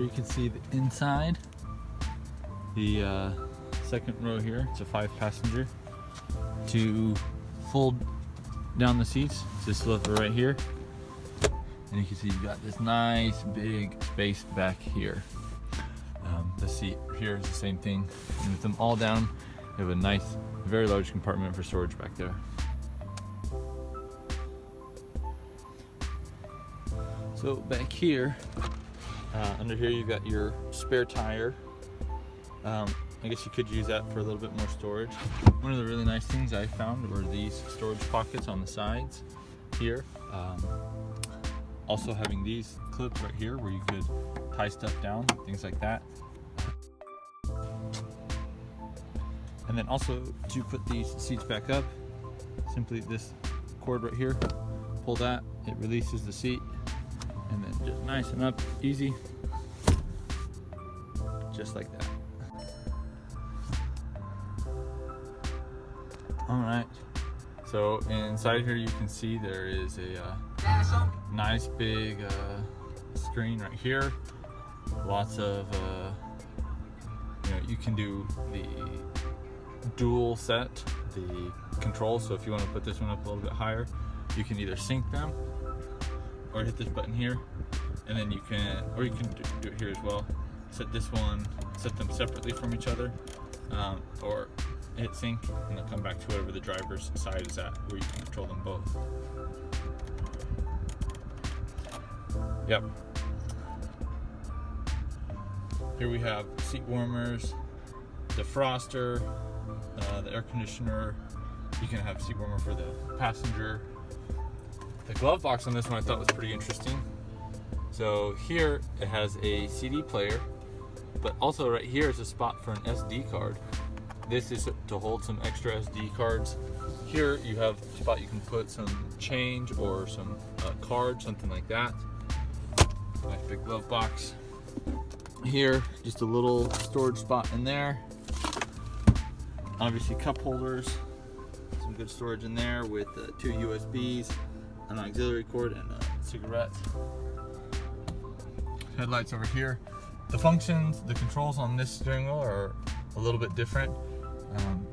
Here you can see the inside. The second row here, it's a 5-passenger. To fold down the seats, it's this lever right here. And you can see you've got this nice big space back here. The seat here is the same thing. And with them all down, you have a nice, very large compartment for storage back there. So back here, under here you've got your spare tire. I guess you could use that for a little bit more storage. One of the really nice things I found were these storage pockets on the sides here. Also having these clips right here where you could tie stuff down, things like that. And then also to put these seats back up, simply this cord right here, pull that, it releases the seat, and then just nice and up, easy, just like that. All right, so inside here you can see there is a nice big screen right here. Lots of, you can do the dual set, the controls. So if you want to put this one up a little bit higher, you can either sync them or hit this button here, and then you can do it here as well. Set this one, set them separately from each other, or hit sync and they'll come back to whatever the driver's side is at, where you can control them both. Yep. Here we have seat warmers, defroster, the air conditioner. You can have seat warmer for the passenger. The glove box on this one I thought was pretty interesting. So here it has a CD player, but also right here is a spot for an SD card. This is to hold some extra SD cards. Here you have a spot you can put some change or some cards, something like that. Nice big glove box. Here, just a little storage spot in there. Obviously cup holders, some good storage in there with 2 USBs, an auxiliary cord, and cigarettes. Headlights over here. The functions, the controls on this steering wheel are a little bit different.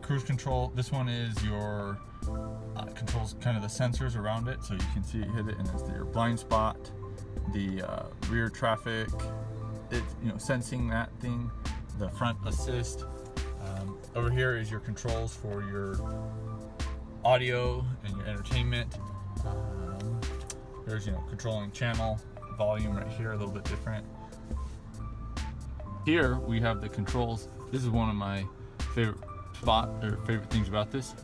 Cruise control, this one is your controls kind of the sensors around it, so you can see hit it and it's your blind spot, the rear traffic, sensing that thing, the front assist. Over here is your controls for your audio and your entertainment. There's controlling channel, volume right here, a little bit different. Here we have the controls. This is one of my favorite things about this.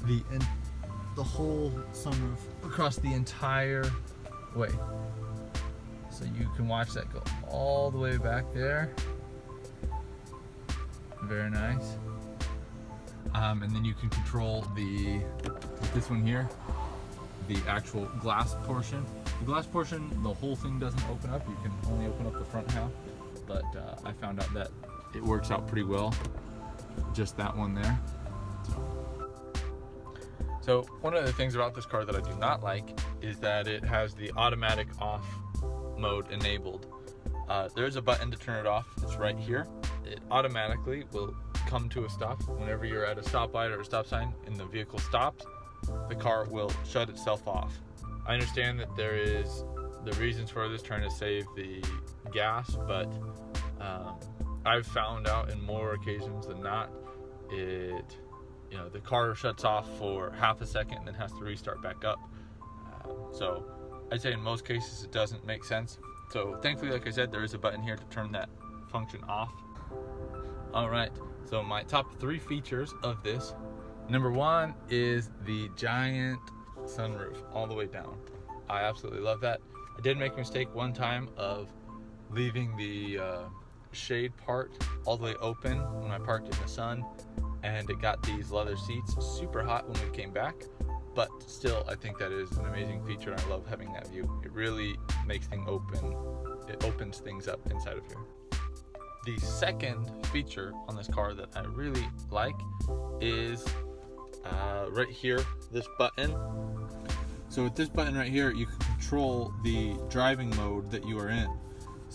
The whole sunroof across the entire way. So you can watch that go all the way back there. Very nice. And then you can control this one here, the actual glass portion. The glass portion, the whole thing doesn't open up. You can only open up the front half. But I found out that it works out pretty well. Just that one there. So one of the things about this car that I do not like is that it has the automatic off mode enabled. There's a button to turn it off. It's right here. It automatically will come to a stop whenever you're at a stoplight or a stop sign and the vehicle stops. The car will shut itself off. I understand that there is the reasons for this, trying to save the gas, but I've found out in more occasions than not, the car shuts off for half a second and then has to restart back up. So I'd say in most cases it doesn't make sense. So thankfully, like I said, there is a button here to turn that function off. All right, so my top 3 features of this. Number 1 is the giant sunroof all the way down. I absolutely love that. I did make a mistake one time of leaving the shade part all the way open when I parked in the sun, and it got these leather seats super hot when we came back. But still, I think that is an amazing feature, and I love having that view. It really makes things open. It opens things up inside of here. The second feature on this car that I really like is right here, this button. So with this button right here, you can control the driving mode that you are in.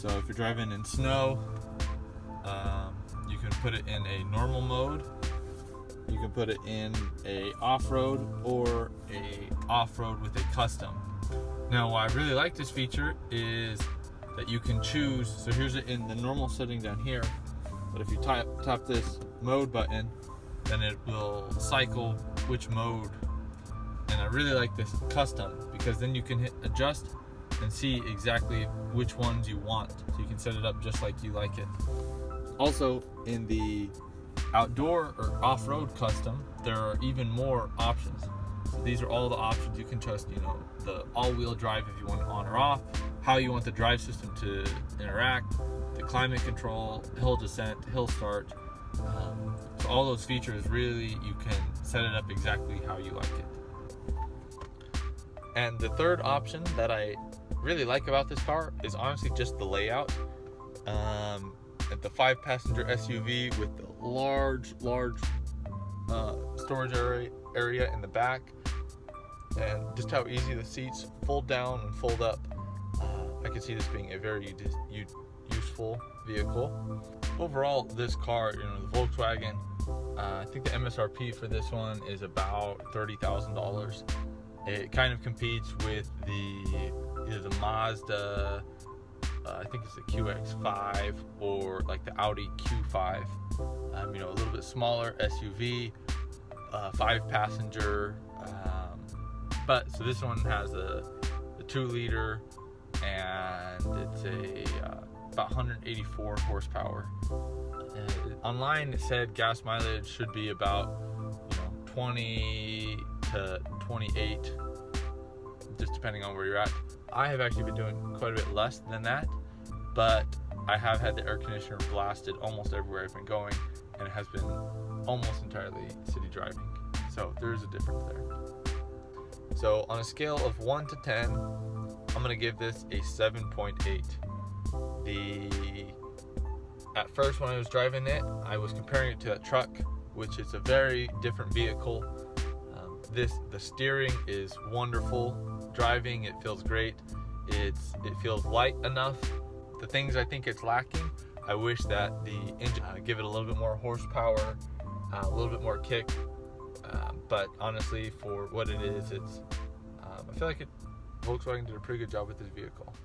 So if you're driving in snow, you can put it in a normal mode. You can put it in a off-road or a off-road with a custom. Now, why I really like this feature is that you can choose. So here's it in the normal setting down here. But if you tap this mode button, then it will cycle which mode. And I really like this custom because then you can hit adjust and see exactly which ones you want. So you can set it up just like you like it. Also, in the outdoor or off-road custom, there are even more options. So these are all the options you can trust, the all-wheel drive if you want it on or off, how you want the drive system to interact, the climate control, hill descent, hill start. So all those features, really, you can set it up exactly how you like it. And the third option that I really like about this car is honestly just the layout. At the 5-passenger SUV with the large storage area in the back, and just how easy the seats fold down and fold up. I can see this being a very useful vehicle. Overall, this car, the Volkswagen, I think the MSRP for this one is about $30,000. It kind of competes with either the Mazda, I think it's the QX5, or like the Audi Q5. A little bit smaller SUV, 5-passenger. But so this one has the 2-liter, and it's about 184 horsepower. Online it said gas mileage should be about 20 to 28, just depending on where you're at. I have actually been doing quite a bit less than that, but I have had the air conditioner blasted almost everywhere I've been going, and it has been almost entirely city driving. So there is a difference there. So on a scale of 1 to 10, I'm gonna give this a 7.8. At first when I was driving it, I was comparing it to that truck, which is a very different vehicle. The steering is wonderful. Driving, it feels great. It feels light enough. The things I think it's lacking, I wish that the engine give it a little bit more horsepower, a little bit more kick. But honestly, for what it is, I feel like Volkswagen did a pretty good job with this vehicle.